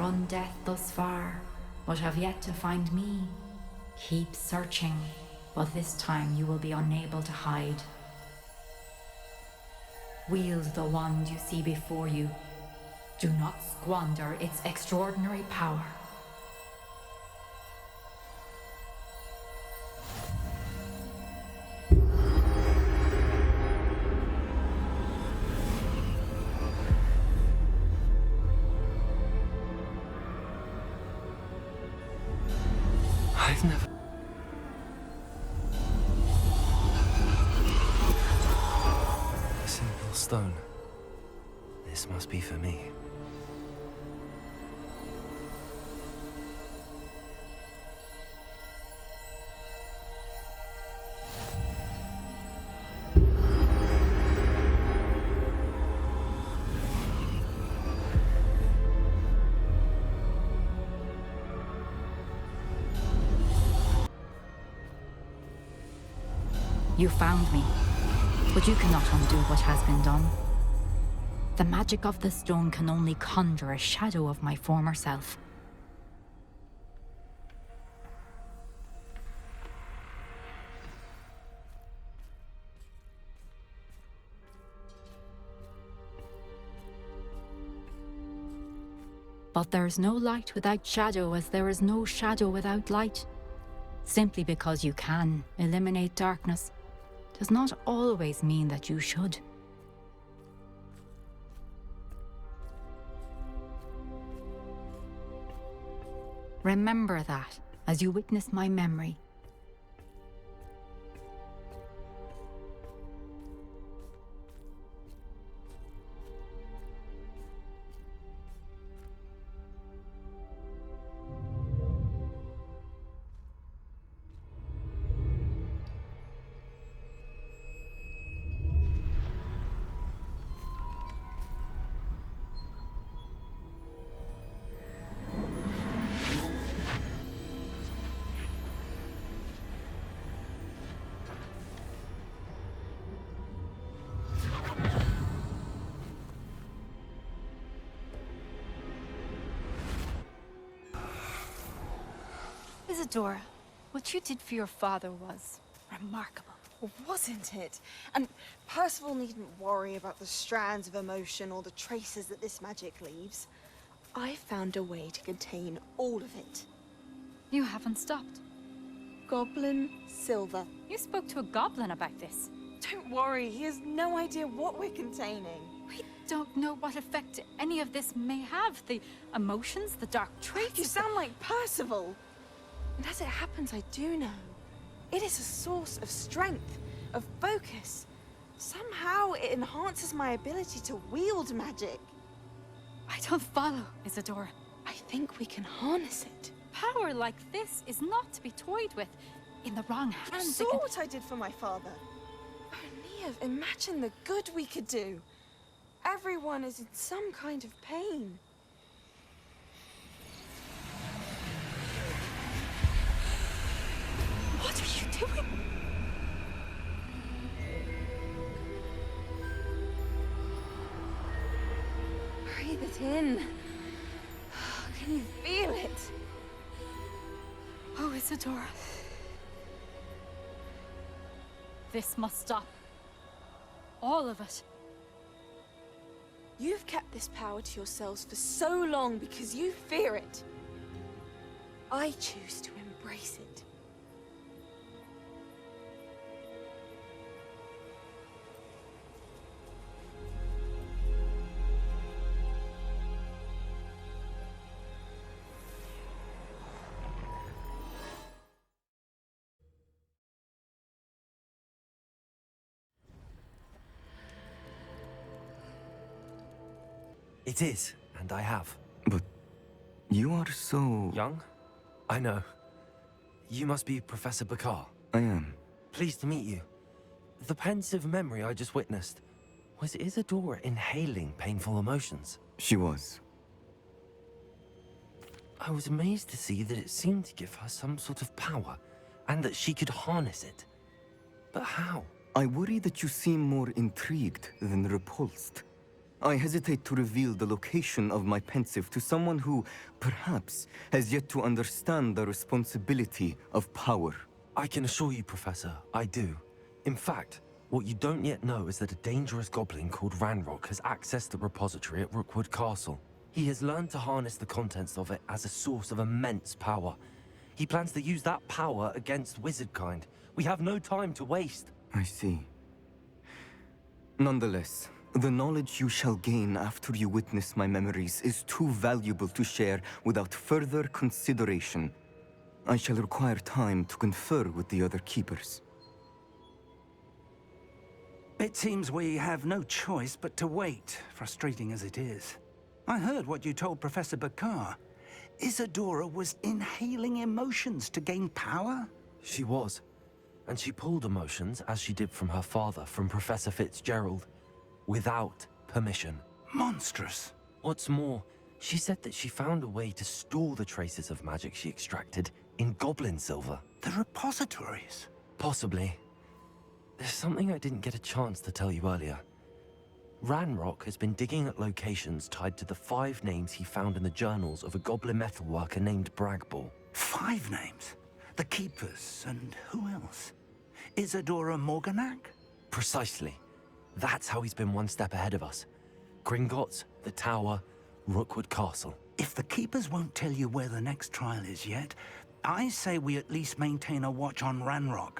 outrun death thus far, but have yet to find me. Keep searching, but this time you will be unable to hide. Wield the wand you see before you. Do not squander its extraordinary power. I've never... A simple stone. This must be for me. You found me, but you cannot undo what has been done. The magic of the stone can only conjure a shadow of my former self. But there is no light without shadow, as there is no shadow without light. Simply because you can eliminate darkness does not always mean that you should. Remember that as you witness my memory. Isadora, what you did for your father was remarkable. Well, wasn't it? And Percival needn't worry about the strands of emotion or the traces that this magic leaves. I found a way to contain all of it. You haven't stopped. Goblin Silver. You spoke to a goblin about this. Don't worry, he has no idea what we're containing. We don't know what effect any of this may have. The emotions, the dark traits. You sound like Percival. And as it happens, I do know. It is a source of strength, of focus. Somehow it enhances my ability to wield magic. I don't follow, Isadora. I think we can harness it. Power like this is not to be toyed with. In the wrong You hands, saw what I did for my father. Oh, Neve, imagine the good we could do. Everyone is in some kind of pain. What are you doing? Breathe it in. Can you feel it? Oh, Isadora. This must stop. All of it. You've kept this power to yourselves for so long because you fear it. I choose to embrace it. It is, and I have. But you are so... Young? I know. You must be Professor Bakar. I am. Pleased to meet you. The pensive memory I just witnessed, was Isadora inhaling painful emotions? She was. I was amazed to see that it seemed to give her some sort of power, and that she could harness it. But how? I worry that you seem more intrigued than repulsed. I hesitate to reveal the location of my pensive to someone who, perhaps, has yet to understand the responsibility of power. I can assure you, Professor, I do. In fact, what you don't yet know is that a dangerous goblin called Ranrock has accessed the repository at Rookwood Castle. He has learned to harness the contents of it as a source of immense power. He plans to use that power against wizardkind. We have no time to waste. I see. Nonetheless, the knowledge you shall gain after you witness my memories is too valuable to share without further consideration. I shall require time to confer with the other keepers. It seems we have no choice but to wait, frustrating as it is. I heard what you told Professor Bakar. Isadora was inhaling emotions to gain power? She was. And she pulled emotions, as she did from her father, from Professor Fitzgerald, without permission. Monstrous. What's more, she said that she found a way to store the traces of magic she extracted in goblin silver. The repositories. Possibly. There's something I didn't get a chance to tell you earlier. Ranrock has been digging at locations tied to the 5 names he found in the journals of a goblin metalworker named Bragball. 5 names? The Keepers, and who else? Isadora Morganac? Precisely. That's how he's been one step ahead of us. Gringotts, the Tower, Rookwood Castle. If the Keepers won't tell you where the next trial is yet, I say we at least maintain a watch on Ranrock.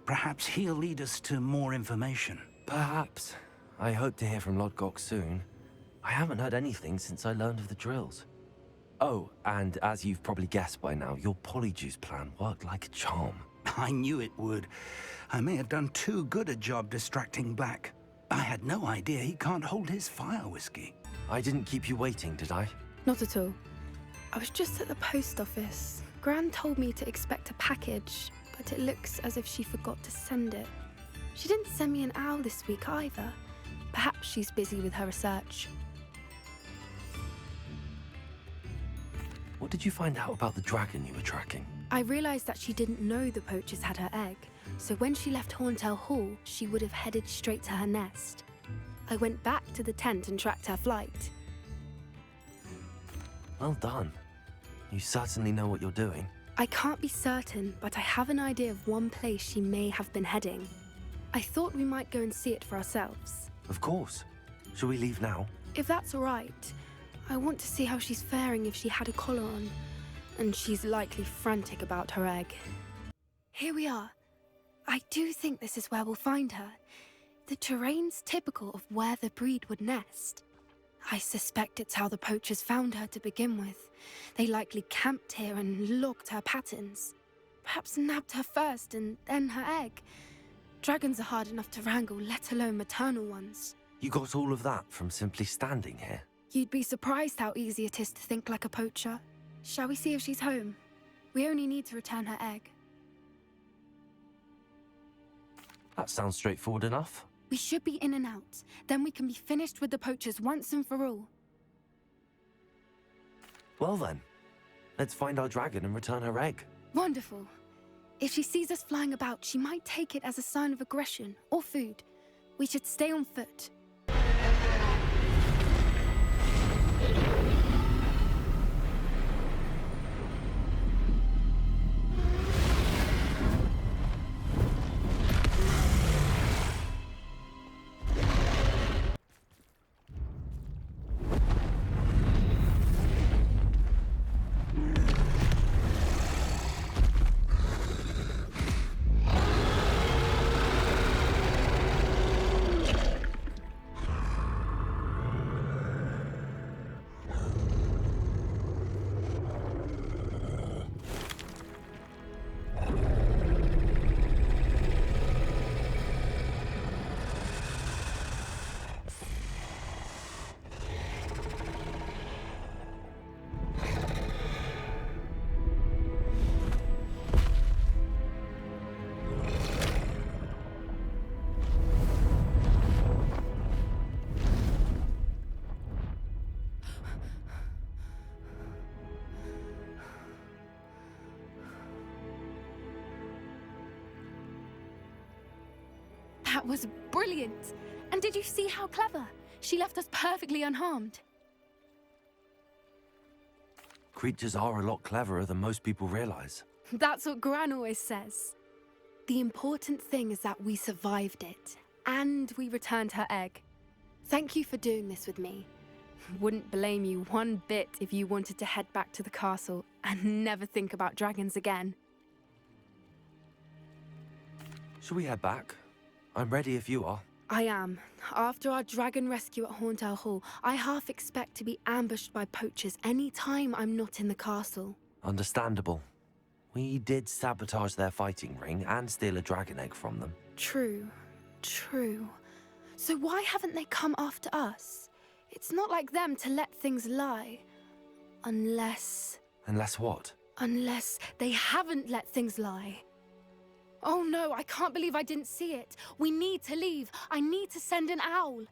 Perhaps he'll lead us to more information. Perhaps. I hope to hear from Lodgok soon. I haven't heard anything since I learned of the drills. Oh, and as you've probably guessed by now, your polyjuice plan worked like a charm. I knew it would. I may have done too good a job distracting Black. I had no idea he can't hold his fire whiskey. I didn't keep you waiting, did I? Not at all. I was just at the post office. Gran told me to expect a package, but it looks as if she forgot to send it. She didn't send me an owl this week either. Perhaps she's busy with her research. What did you find out about the dragon you were tracking? I realised that she didn't know the poachers had her egg, so when she left Horntail Hall, she would have headed straight to her nest. I went back to the tent and tracked her flight. Well done. You certainly know what you're doing. I can't be certain, but I have an idea of one place she may have been heading. I thought we might go and see it for ourselves. Of course. Shall we leave now? If that's all right, I want to see how she's faring if she had a collar on, and she's likely frantic about her egg. Here we are. I do think this is where we'll find her. The terrain's typical of where the breed would nest. I suspect it's how the poachers found her to begin with. They likely camped here and logged her patterns. Perhaps nabbed her first and then her egg. Dragons are hard enough to wrangle, let alone maternal ones. You got all of that from simply standing here? You'd be surprised how easy it is to think like a poacher. Shall we see if she's home? We only need to return her egg. That sounds straightforward enough. We should be in and out. Then we can be finished with the poachers once and for all. Well then, let's find our dragon and return her egg. Wonderful. If she sees us flying about, she might take it as a sign of aggression or food. We should stay on foot. That was brilliant! And did you see how clever? She left us perfectly unharmed. Creatures are a lot cleverer than most people realize. That's what Gran always says. The important thing is that we survived it, and we returned her egg. Thank you for doing this with me. Wouldn't blame you one bit if you wanted to head back to the castle and never think about dragons again. Should we head back? I'm ready if you are. I am. After our dragon rescue at Hauntow Hall, I half expect to be ambushed by poachers any time I'm not in the castle. Understandable. We did sabotage their fighting ring and steal a dragon egg from them. True. So why haven't they come after us? It's not like them to let things lie. Unless what? Unless they haven't let things lie. Oh no, I can't believe I didn't see it. We need to leave. I need to send an owl.